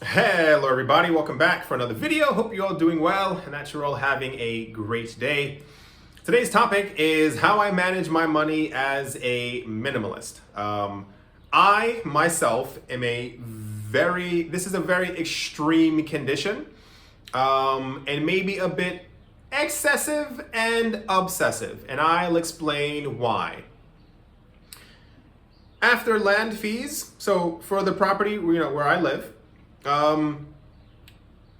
Hello everybody, welcome back for another video. Hope you're all doing well and that you're all having a great day. Today's topic is how I manage my money as a minimalist. I myself am this is a very extreme condition and maybe a bit excessive and obsessive, and I'll explain why. After land fees, so for the property where I live, um,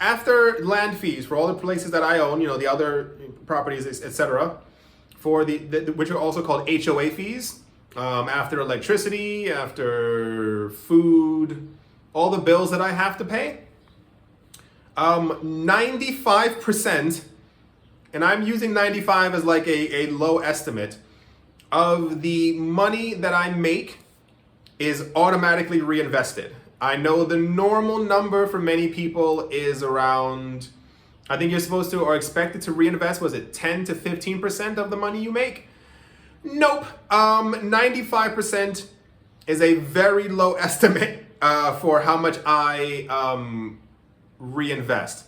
after land fees for all the places that I own, the other properties, etc., for the which are also called HOA fees, after electricity, after food, all the bills that I have to pay, 95%, and I'm using 95 as like a low estimate, of the money that I make is automatically reinvested. I know the normal number for many people is around, I think you're supposed to or expected to reinvest, was it 10 to 15% of the money you make? Nope. 95% is a very low estimate for how much I reinvest.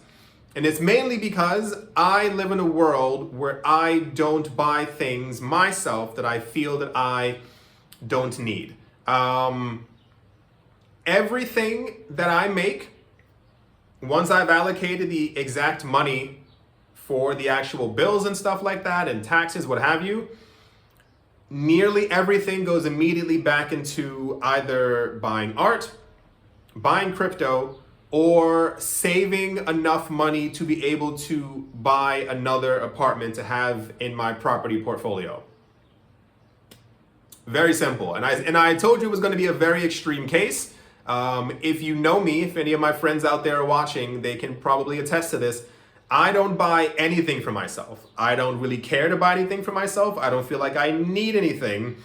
And it's mainly because I live in a world where I don't buy things myself that I feel that I don't need. Everything that I make, once I've allocated the exact money for the actual bills and stuff like that and taxes, what have you, nearly everything goes immediately back into either buying art, buying crypto, or saving enough money to be able to buy another apartment to have in my property portfolio. Very simple. And I told you it was going to be a very extreme case. If you know me, if any of my friends out there are watching, they can probably attest to this. I don't buy anything for myself. I don't really care to buy anything for myself. I don't feel like I need anything.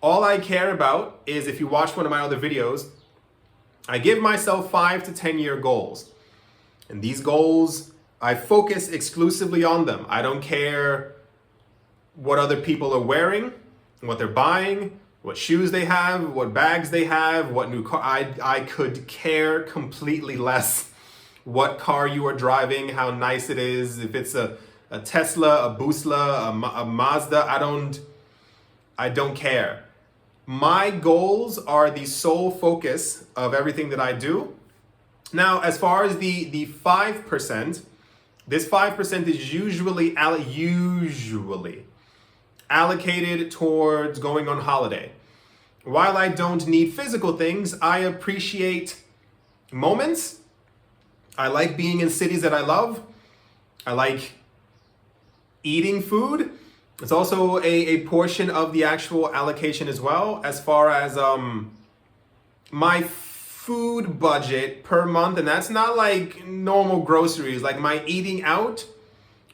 All I care about is, if you watch one of my other videos, I give myself 5 to 10 year goals. And these goals, I focus exclusively on them. I don't care what other people are wearing, what they're buying, what shoes they have, what bags they have, what new car. I could care completely less what car you are driving, how nice it is, if it's a Tesla, a Busla, a Mazda. I don't care. My goals are the sole focus of everything that I do. Now, as far as the 5%, this 5% is usually allocated towards going on holiday. While I don't need physical things, I appreciate moments. I like being in cities that I love. I like eating food. It's also a portion of the actual allocation as well, as far as my food budget per month, and that's not like normal groceries. Like, my eating out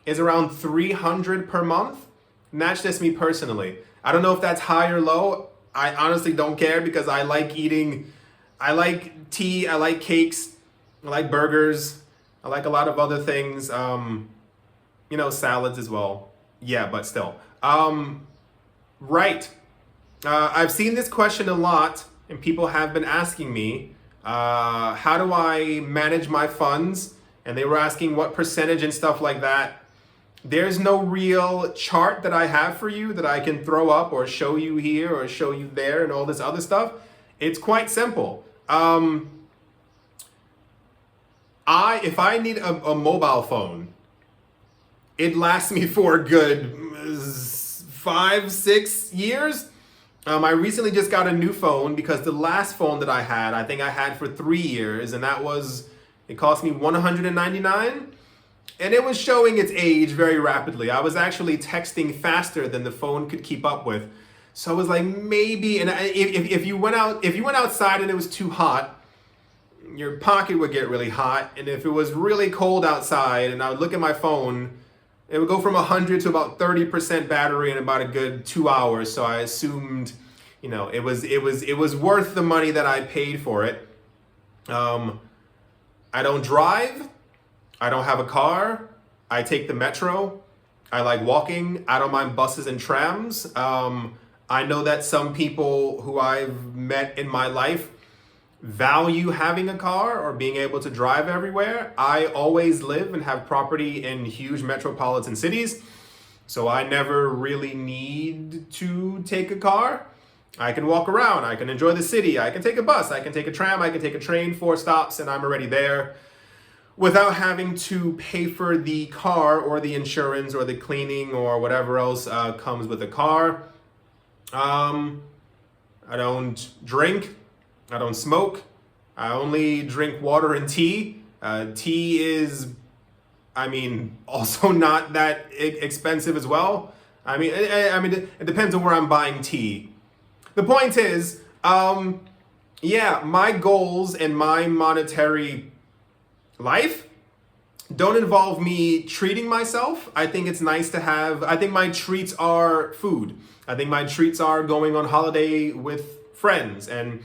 is around $300 per month. And that's just me personally. I don't know if that's high or low. I honestly don't care, because I like eating. I like tea, I like cakes, I like burgers, I like a lot of other things, salads as well. Yeah, but still. Right. I've seen this question a lot, and people have been asking me, how do I manage my funds? And they were asking what percentage and stuff like that. There's no real chart that I have for you that I can throw up or show you here or show you there and all this other stuff. It's quite simple. If I need a mobile phone, it lasts me for a good 5-6 years. I recently just got a new phone, because the last phone that I think I had for 3 years, and it cost me $199. And it was showing its age very rapidly. I was actually texting faster than the phone could keep up with. So I was like, maybe, and if you went outside and it was too hot, your pocket would get really hot. And if it was really cold outside and I would look at my phone, it would go from 100 to about 30% battery in about a good 2 hours. So I assumed, it was worth the money that I paid for it. I don't drive. I don't have a car. I take the metro. I like walking. I don't mind buses and trams. I know that some people who I've met in my life value having a car or being able to drive everywhere. I always live and have property in huge metropolitan cities, so I never really need to take a car. I can walk around, I can enjoy the city, I can take a bus, I can take a tram, I can take a train, 4 stops, and I'm already there without having to pay for the car or the insurance or the cleaning or whatever else comes with a car. I don't drink, I don't smoke, I only drink water and tea. Tea is, also not that expensive as well. It depends on where I'm buying tea. The point is, my goals and my monetary life don't involve me treating myself. I think it's nice to have, I think my treats are food. I think my treats are going on holiday with friends and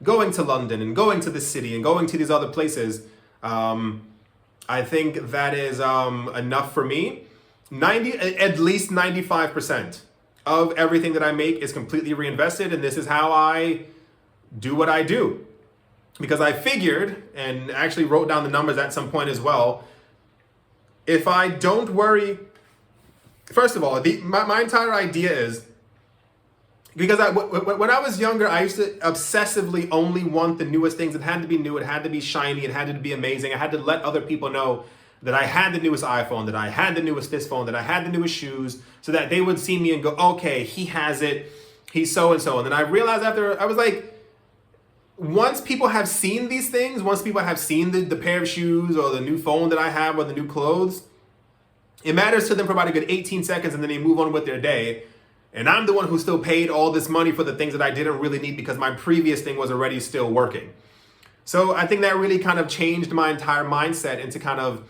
going to London and going to the city and going to these other places. I think that is enough for me. At least 95% of everything that I make is completely reinvested, and this is how I do what I do. Because I figured, and actually wrote down the numbers at some point as well, if I don't worry, first of all, my entire idea is, because when I was younger, I used to obsessively only want the newest things. It had to be new, it had to be shiny, it had to be amazing. I had to let other people know that I had the newest iPhone, that I had the newest this phone, that I had the newest shoes, so that they would see me and go, okay, he has it, he's so-and-so. And then I realized after, I was like, once people have seen these things, once people have seen the pair of shoes or the new phone that I have or the new clothes, it matters to them for about a good 18 seconds and then they move on with their day. And I'm the one who still paid all this money for the things that I didn't really need because my previous thing was already still working. So I think that really kind of changed my entire mindset into kind of,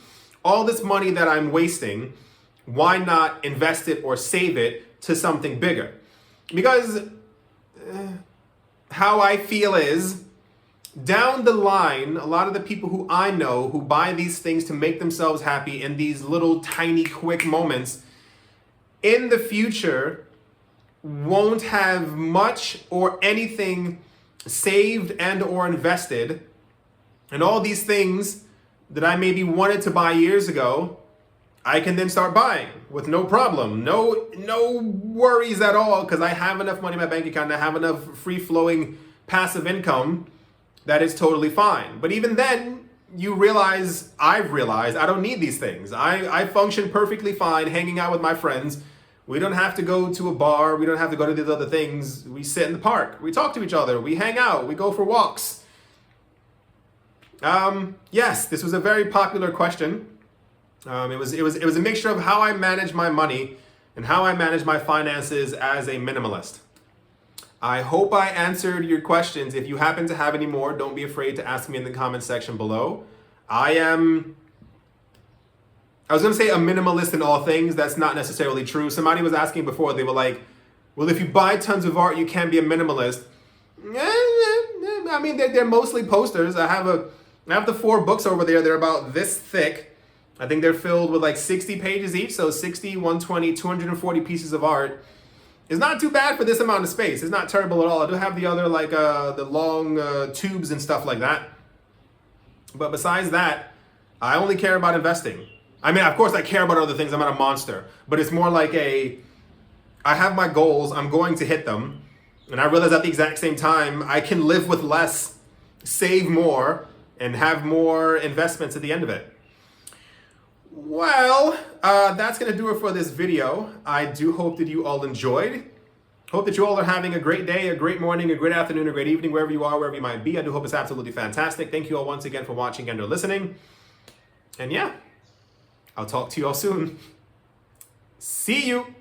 all this money that I'm wasting, why not invest it or save it to something bigger? Because how I feel is, down the line, a lot of the people who I know who buy these things to make themselves happy in these little tiny quick moments, in the future won't have much or anything saved and or invested, and all these things that I maybe wanted to buy years ago, I can then start buying with no problem, no worries at all, because I have enough money in my bank account and I have enough free-flowing passive income that is totally fine. But even then, I've realized I don't need these things. I function perfectly fine hanging out with my friends. We don't have to go to a bar, we don't have to go to these other things. We sit in the park, we talk to each other, we hang out, we go for walks. Yes, this was a very popular question. It was a mixture of how I manage my money and how I manage my finances as a minimalist. I hope I answered your questions. If you happen to have any more, don't be afraid to ask me in the comment section below. I was going to say a minimalist in all things. That's not necessarily true. Somebody was asking before, they were like, well, if you buy tons of art, you can't be a minimalist. They're mostly posters. I have the 4 books over there. They're about this thick. I think they're filled with like 60 pages each. So 60, 120, 240 pieces of art. It's not too bad for this amount of space. It's not terrible at all. I do have the other the long tubes and stuff like that. But besides that, I only care about investing. Of course I care about other things. I'm not a monster. But it's more like I have my goals. I'm going to hit them. And I realize at the exact same time, I can live with less, save more, and have more investments at the end of it. Well, that's going to do it for this video. I do hope that you all enjoyed. Hope that you all are having a great day, a great morning, a great afternoon, a great evening, wherever you are, wherever you might be. I do hope it's absolutely fantastic. Thank you all once again for watching and or listening. And yeah, I'll talk to you all soon. See you.